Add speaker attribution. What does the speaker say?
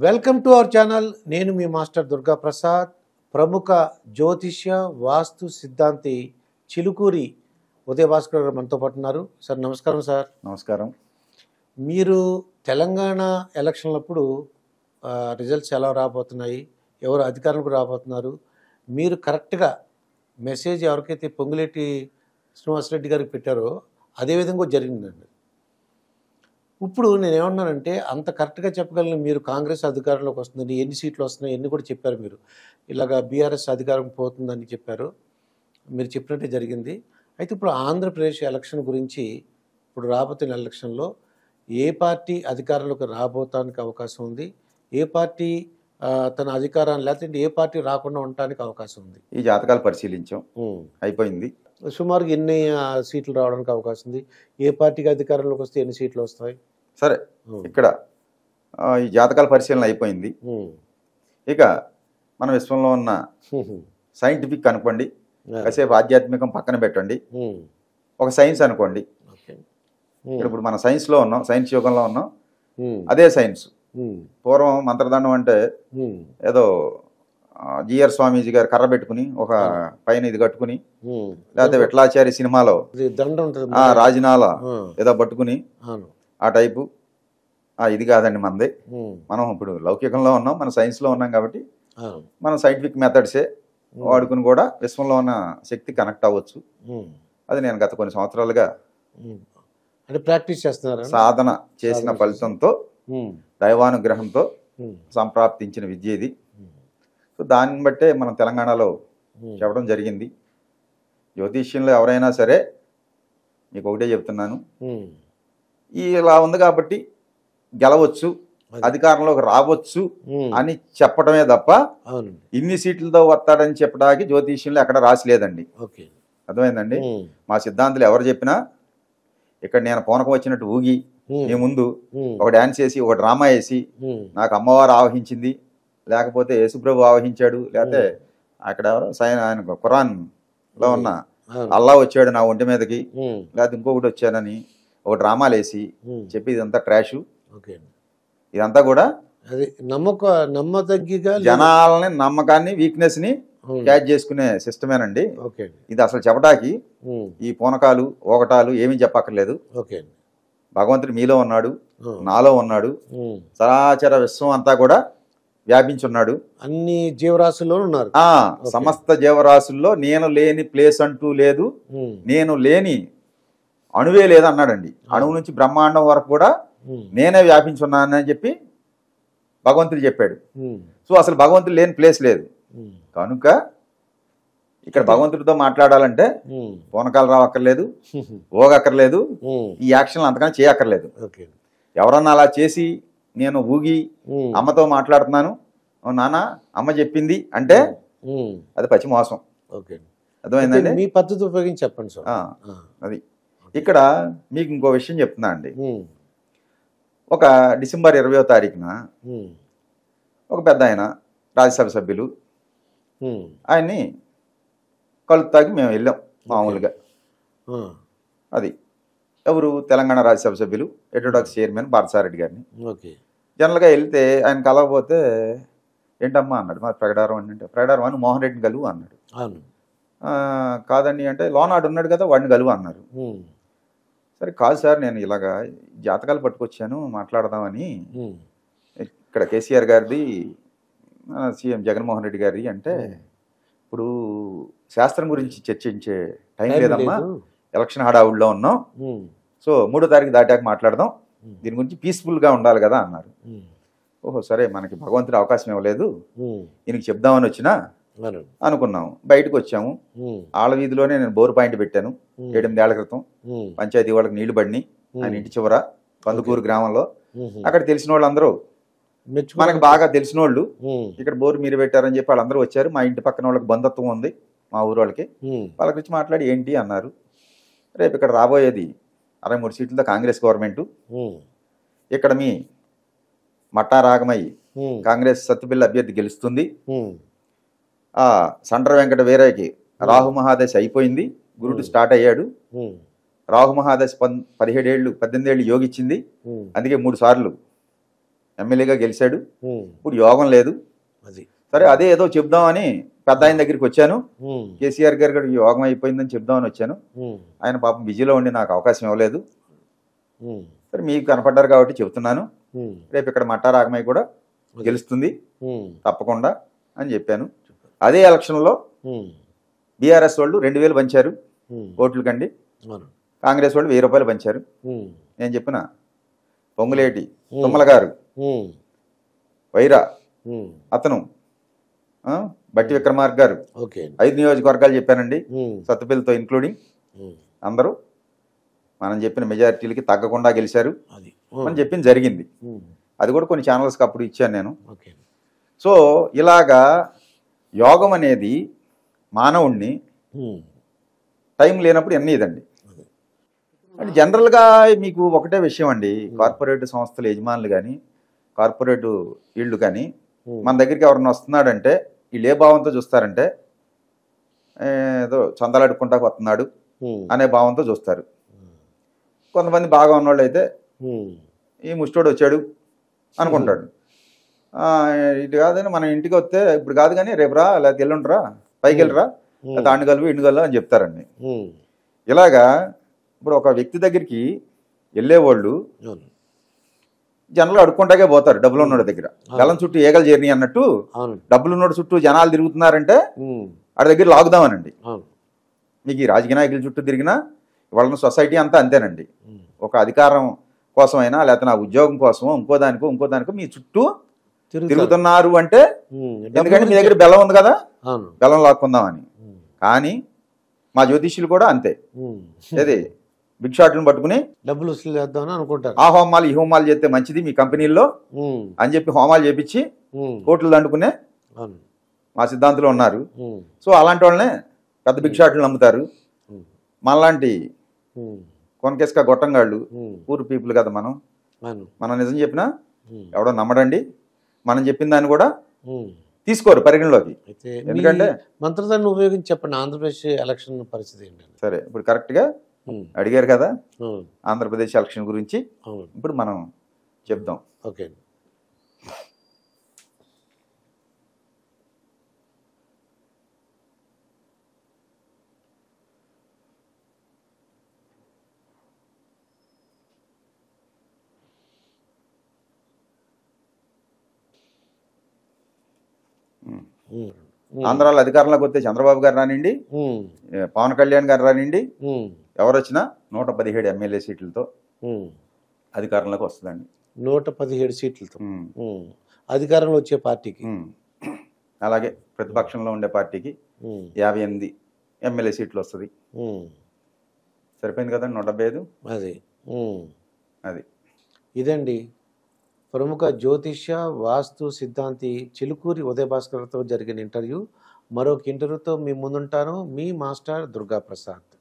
Speaker 1: Welcome to our channel. నేను మీ master Durga Prasad. ప్రముఖ జ్యోతిష్య వాస్తు సిద్ధాంతి చిలుకూరి ఉదయ భాస్కర్ గారు మనతో పాటు ఉన్నారు. సార్ నమస్కారం. సార్
Speaker 2: నమస్కారం.
Speaker 1: మీరు తెలంగాణ ఎలక్షన్లప్పుడు రిజల్ట్స్ ఎలా రాబోతున్నాయి, ఎవరు అధికారంలోకి రాబోతున్నారు, మీరు కరెక్ట్గా మెసేజ్ ఎవరికైతే పొంగులేటి శ్రీనివాసరెడ్డి గారికి పెట్టారో అదేవిధంగా జరిగిందండి. ఇప్పుడు నేను ఏమన్నానంటే అంత కరెక్ట్గా చెప్పగలను. మీరు కాంగ్రెస్ అధికారంలోకి వస్తుందని, ఎన్ని సీట్లు వస్తున్నాయి ఎన్ని కూడా చెప్పారు. మీరు ఇలాగా బీఆర్ఎస్ అధికారం పోతుందని చెప్పారు. మీరు చెప్పినట్టే జరిగింది. అయితే ఇప్పుడు ఆంధ్రప్రదేశ్ ఎలక్షన్ గురించి, ఇప్పుడు రాబోతున్న ఎలక్షన్లో ఏ పార్టీ అధికారంలోకి రాబోతానికి అవకాశం ఉంది, ఏ పార్టీ తన అధికారాన్ని, లేకపోతే ఏ పార్టీ రాకుండా ఉండటానికి అవకాశం ఉంది?
Speaker 2: ఈ జాతకాలు పరిశీలించాం, అయిపోయింది.
Speaker 1: సుమారుగా ఎన్ని సీట్లు రావడానికి అవకాశం ఉంది, ఏ పార్టీకి అధికారంలోకి వస్తే ఎన్ని సీట్లు వస్తాయి?
Speaker 2: సరే, ఇక్కడ ఈ జాతకాల పరిశీలన అయిపోయింది. ఇక మన విశ్వంలో ఉన్న సైంటిఫిక్ అనుకోండి, కాసేపు ఆధ్యాత్మికం పక్కన పెట్టండి, ఒక సైన్స్ అనుకోండి. ఇప్పుడు మన సైన్స్లో ఉన్నాం, సైన్స్ యుగంలో ఉన్నాం. అదే సైన్స్. పూర్వం మంత్రదండం అంటే ఏదో జిఆర్ స్వామీజీ గారు కర్ర పెట్టుకుని ఒక పైన ఇది కట్టుకుని, లేకపోతే విఠలాచారి సినిమాలో రాజనాల ఏదో పట్టుకుని ఆ టైపు. ఇది కాదండి మనది. మనం ఇప్పుడు లౌకికంలో ఉన్నాం, మన సైన్స్లో ఉన్నాం కాబట్టి మనం సైంటిఫిక్ మెథడ్సే వాడుకుని కూడా విశ్వంలో ఉన్న శక్తి కనెక్ట్ అవ్వచ్చు. అది నేను గత కొన్ని సంవత్సరాలుగా
Speaker 1: అంటే ప్రాక్టీస్ చేస్తున్నారు.
Speaker 2: సాధన చేసిన ఫలితంతో, దైవానుగ్రహంతో సంప్రాప్తించిన విద్య ఇది. సో దాన్ని బట్టే మనం తెలంగాణలో చెప్పడం జరిగింది. జ్యోతిష్యంలో ఎవరైనా సరే మీకు ఒకటే చెప్తున్నాను, ఇలా ఉంది కాబట్టి గెలవచ్చు, అధికారంలోకి రావచ్చు అని చెప్పడమే తప్ప ఇన్ని సీట్లతో వస్తాడని చెప్పడానికి జ్యోతిష్యంలో ఎక్కడ రాసి లేదండి. అర్థమైందండి? మా సిద్ధాంతులు ఎవరు చెప్పినా ఇక్కడ నేను పూనకం వచ్చినట్టు ఊగి మీ ముందు ఒక డాన్స్ వేసి, ఒక డ్రామా వేసి, నాకు అమ్మవారు ఆవహించింది, లేకపోతే యేసుప్రభు ఆవహించాడు, లేకపోతే అక్కడ ఎవరో ఆయన ఖురాన్ లో ఉన్న అల్లా వచ్చాడు నా ఒంటి మీదకి, లేకపోతే ఇంకొకటి వచ్చానని ఒక డ్రామాలు వేసి చెప్పి ఇదంతా ట్రాష్. ఇదంతా కూడా జనాలని నమ్మకాన్ని, వీక్నెస్ ని క్యాచ్ చేసుకునే సిస్టమేనండి. ఇది అసలు చెప్పడానికి ఈ పూనకాలు ఒకటాలు ఏమీ చెప్పక్కర్లేదు. భగవంతుడు మీలో ఉన్నాడు, నాలో ఉన్నాడు, చరాచర విశ్వం అంతా కూడా వ్యాపించున్నాడు,
Speaker 1: అన్ని జీవరాశుల్లో ఉన్నారు.
Speaker 2: సమస్త జీవరాశుల్లో నేను లేని ప్లేస్ అంటూ లేదు, నేను లేని అణువే లేదు అన్నాడండి. అణువు నుంచి బ్రహ్మాండం వరకు కూడా నేనే వ్యాపించున్నానని చెప్పి భగవంతుడు చెప్పాడు. సో అసలు భగవంతుడు లేని ప్లేస్ లేదు. కనుక ఇక్కడ భగవంతుడితో మాట్లాడాలంటే పూనకాలు రావక్కర్లేదు, ఓగక్కర్లేదు, ఈ యాక్షన్లు అంతకన్నా చేయక్కర్లేదు. ఎవరన్నా అలా చేసి నేను ఊగి అమ్మతో మాట్లాడుతున్నాను, నాన్న అమ్మ చెప్పింది అంటే అది పచ్చి మోసం. అర్థమైందండి?
Speaker 1: మీ పద్ధతి ఉపయోగించి చెప్పండి సార్.
Speaker 2: అది ఇక్కడ మీకు ఇంకో విషయం చెప్తున్నా అండి. ఒక డిసెంబర్ 20వ తారీఖున ఒక పెద్ద ఆయన, రాజ్యసభ సభ్యులు, ఆయన్ని కలుపుతాకి మేము వెళ్ళాం మామూలుగా. అది ఎవరు? తెలంగాణ రాజ్యసభ సభ్యులు, హెటెరోడాక్స్ చైర్మన్ పార్థసారథి గారిని. జనరల్గా వెళ్తే ఆయన కలవకపోతే ఏంటమ్మా అన్నాడు. మా ప్రగడారం అంటే, ప్రగడారం అని మోహన్ రెడ్డిని కలువు అన్నాడు. కాదండి అంటే, లోనాడు ఉన్నాడు కదా వాడిని కలువు అన్నారు. సరే కాదు సార్, నేను ఇలాగా జాతకాలు పట్టుకొచ్చాను మాట్లాడదామని, ఇక్కడ కేసీఆర్ గారిది, సీఎం జగన్మోహన్ రెడ్డి గారిది అంటే, ఇప్పుడు శాస్త్రం గురించి చర్చించే టైం లేదమ్మా, ఎలక్షన్ హడావుడిలో ఉన్నాం, సో 3వ తారీఖు దాటాక మాట్లాడదాం, దీని గురించి పీస్ఫుల్గా ఉండాలి కదా అన్నారు. ఓహో సరే, మనకి భగవంతుడు అవకాశం ఇవ్వలేదు, ఈయనకి చెప్దామని వచ్చినా అనుకున్నాము. బయటకు వచ్చాము. ఆళ్ళ వీధిలోనే నేను బోర్ పాయింట్ పెట్టాను 7-8 ఏళ్ల క్రితం. పంచాయతీ వాళ్ళకి నీళ్లు పడినాయి ఆయన ఇంటి చివర కందుకూరు గ్రామంలో. అక్కడ తెలిసిన వాళ్ళందరూ, మనకు బాగా తెలిసిన వాళ్ళు, ఇక్కడ బోరు మీరు పెట్టారని చెప్పి వాళ్ళందరూ వచ్చారు. మా ఇంటి పక్కన వాళ్ళకి బంధుత్వం ఉంది మా ఊరు వాళ్ళకి. వాళ్ళకి వచ్చి మాట్లాడి ఏంటి అన్నారు. రేపు ఇక్కడ రాబోయేది 63 సీట్లతో కాంగ్రెస్ గవర్నమెంట్, ఇక్కడ మీ మట్టా రాగమయ్యి కాంగ్రెస్ సత్తుబిల్ల అభ్యర్థి గెలుస్తుంది, సండ్ర వెంకట వీరయ్యకి రాహు మహాదశ అయిపోయింది, గురుడు స్టార్ట్ అయ్యాడు, రాహు మహాదశ 18 ఏళ్ళు యోగిచ్చింది, అందుకే 3 సార్లు ఎమ్మెల్యేగా గెలిచాడు,
Speaker 1: ఉమ్,
Speaker 2: ఇప్పుడు యోగం లేదు.
Speaker 1: అది
Speaker 2: సరే అదే ఏదో చెప్దామని పెద్ద ఆయన దగ్గరికి వచ్చాను.
Speaker 1: ఉమ్,
Speaker 2: కేసీఆర్ గారు కూడా యోగం అయిపోయిందని చెప్దామని వచ్చాను.
Speaker 1: ఉమ్,
Speaker 2: ఆయన పాపం బిజీలో ఉండి నాకు అవకాశం ఇవ్వలేదు.
Speaker 1: ఉమ్,
Speaker 2: సరే మీకు కనపడ్డారు కాబట్టి చెప్తున్నాను,
Speaker 1: ఉమ్,
Speaker 2: రేపు ఇక్కడ మట్టారాగమయ్య కూడా గెలుస్తుంది
Speaker 1: ఉమ్,
Speaker 2: తప్పకుండా అని చెప్పాను. అదే ఎలక్షన్లో
Speaker 1: ఉమ్,
Speaker 2: బీఆర్ఎస్ వాళ్ళు 2,000 పంచారు
Speaker 1: ఉమ్,
Speaker 2: ఓట్లు కండి,
Speaker 1: అవును,
Speaker 2: కాంగ్రెస్ వాళ్ళు 1,000 రూపాయలు పంచారు.
Speaker 1: ఉమ్,
Speaker 2: నేను చెప్పిన పొంగులేటి తుమ్మల గారు,
Speaker 1: ఉమ్,
Speaker 2: వైరా
Speaker 1: ఉమ్,
Speaker 2: అతను, బట్టి విక్రమార్క గారు,
Speaker 1: ఓకే
Speaker 2: 5 నియోజకవర్గాలు చెప్పానండి,
Speaker 1: ఉమ్,
Speaker 2: సత్తుపల్లితో ఇంక్లూడింగ్.
Speaker 1: ఉమ్,
Speaker 2: అందరూ మనం చెప్పిన మెజారిటీలకి తగ్గకుండా గెలిచారు
Speaker 1: అది
Speaker 2: అని చెప్పింది జరిగింది.
Speaker 1: ఉమ్,
Speaker 2: అది కూడా కొన్ని ఛానల్స్కి అప్పుడు ఇచ్చాను నేను.
Speaker 1: ఓకే
Speaker 2: సో ఇలాగా యోగం అనేది మానవుణ్ణి
Speaker 1: ఉమ్,
Speaker 2: టైం లేనప్పుడు ఎన్నిదండి.
Speaker 1: అదే
Speaker 2: అంటే జనరల్గా మీకు ఒకటే విషయం అండి, కార్పొరేట్ సంస్థల యజమానులు కానీ కార్పొరేట్ వీళ్ళు కానీ
Speaker 1: ఉమ్,
Speaker 2: మన దగ్గరికి ఎవరన్నా వస్తున్నాడంటే వీళ్ళు ఏ భావంతో చూస్తారంటే ఏదో చందలాడుకుంటాకు వస్తున్నాడు
Speaker 1: ఉమ్,
Speaker 2: అనే భావంతో చూస్తారు. కొంతమంది బాగా ఉన్నవాళ్ళు అయితే
Speaker 1: ఉమ్,
Speaker 2: ఈ ముష్టోడు వచ్చాడు అనుకుంటాడు. ఇటు కాదని మన ఇంటికి వస్తే ఇప్పుడు కాదు కానీ రేపు రా, లేకపోతే ఎల్లుండిరా, పైకి వెళ్ళరా, లేకపోతే అండుగలవు ఇండుగలవు అని చెప్తారండి.
Speaker 1: ఉమ్,
Speaker 2: ఇలాగా ఇప్పుడు ఒక వ్యక్తి దగ్గరికి వెళ్ళేవాళ్ళు
Speaker 1: అవును,
Speaker 2: జనాలు అడుక్కుంటాకే పోతారు డబ్బులు ఉన్నోడి దగ్గర. గలం చుట్టూ ఏగలు చేరినాయి అన్నట్టు
Speaker 1: అవును,
Speaker 2: డబ్బులు ఉన్నోడి చుట్టూ జనాలు తిరుగుతున్నారంటే
Speaker 1: ఉమ్,
Speaker 2: ఆడి దగ్గర లాగుదామనండి.
Speaker 1: అవును,
Speaker 2: మీకు ఈ రాజకీయ నాయకుల చుట్టూ తిరిగినా వాళ్ళ సొసైటీ అంతా అంతేనండి.
Speaker 1: ఉమ్,
Speaker 2: ఒక అధికారం కోసమైనా లేకపోతే నా ఉద్యోగం కోసమో ఇంకో దానికో మీ చుట్టూ తిరుగుతున్నారు అంటే
Speaker 1: ఉమ్,
Speaker 2: ఎందుకంటే మీ దగ్గర బెల్లం ఉంది కదా,
Speaker 1: అవును,
Speaker 2: బెల్లం లాక్కుందామని.
Speaker 1: ఉమ్,
Speaker 2: కానీ మా జ్యోతిష్యులు కూడా అంతే,
Speaker 1: ఉమ్,
Speaker 2: ఏది బిగ్ షాట్లను పట్టుకుని
Speaker 1: డబ్బులు వసూలు చేద్దామని అనుకుంటారు.
Speaker 2: ఆ హోమాలు ఈ హోమాలు చేస్తే మంచిది మీ కంపెనీల్లో
Speaker 1: ఉమ్,
Speaker 2: అని చెప్పి హోమాలు చేపించి
Speaker 1: ఉమ్,
Speaker 2: కోట్లు దండుకునే
Speaker 1: అవును,
Speaker 2: మా సిద్ధాంతులు ఉన్నారు.
Speaker 1: ఉమ్,
Speaker 2: సో అలాంటి వాళ్ళనే పెద్ద బిగ్ షాట్లు నమ్ముతారు.
Speaker 1: ఉమ్,
Speaker 2: మనలాంటి
Speaker 1: ఉమ్,
Speaker 2: కొనకేసుక గొట్టంగాళ్ళు
Speaker 1: ఉమ్,
Speaker 2: పూర్ పీపుల్ కదా మనం.
Speaker 1: అవును,
Speaker 2: మనం నిజం చెప్పినా
Speaker 1: ఉమ్,
Speaker 2: ఎవడో నమ్మడండి, మనం చెప్పిన దాన్ని కూడా
Speaker 1: ఉమ్.
Speaker 2: తీసుకోరు పరిగణలోకి.
Speaker 1: అయితే
Speaker 2: ఎందుకంటే
Speaker 1: మంత్రదాన్ని ఉపయోగించి చెప్పండి ఆంధ్రప్రదేశ్ ఎలక్షన్ పరిస్థితి ఏంటండి?
Speaker 2: సరే ఇప్పుడు కరెక్ట్గా
Speaker 1: ఉమ్,
Speaker 2: అడిగారు కదా
Speaker 1: అవును,
Speaker 2: ఆంధ్రప్రదేశ్ ఎలక్షన్ గురించి,
Speaker 1: అవును,
Speaker 2: ఇప్పుడు మనం చెప్దాం.
Speaker 1: ఓకే. ఉమ్,
Speaker 2: ఆంధ్రాలో అధికారంలోకి వస్తే చంద్రబాబు గారు రానివ్వండి,
Speaker 1: ఉమ్,
Speaker 2: పవన్ కళ్యాణ్ గారు రానివ్వండి,
Speaker 1: ఉమ్,
Speaker 2: ఎవరు వచ్చినా 117 ఎమ్మెల్యే సీట్లతో
Speaker 1: ఉమ్,
Speaker 2: అధికారంలోకి వస్తుందండి.
Speaker 1: 117 సీట్లతో
Speaker 2: ఉమ్,
Speaker 1: ఉమ్, అధికారంలో వచ్చే పార్టీకి.
Speaker 2: ఉమ్. అలాగే ప్రతిపక్షంలో ఉండే పార్టీకి
Speaker 1: ఉమ్,
Speaker 2: 58 ఎమ్మెల్యే సీట్లు వస్తుంది.
Speaker 1: ఉమ్,
Speaker 2: సరిపోయింది కదండి 175.
Speaker 1: అది ఉమ్.
Speaker 2: అది
Speaker 1: ఇదండి ప్రముఖ జ్యోతిష్య వాస్తు సిద్ధాంతి చిలుకూరి ఉదయభాస్కర్తో జరిగిన ఇంటర్వ్యూ. మరొక ఇంటర్వ్యూతో మీ ముందుంటాను, మీ మాస్టర్ దుర్గా ప్రసాద్.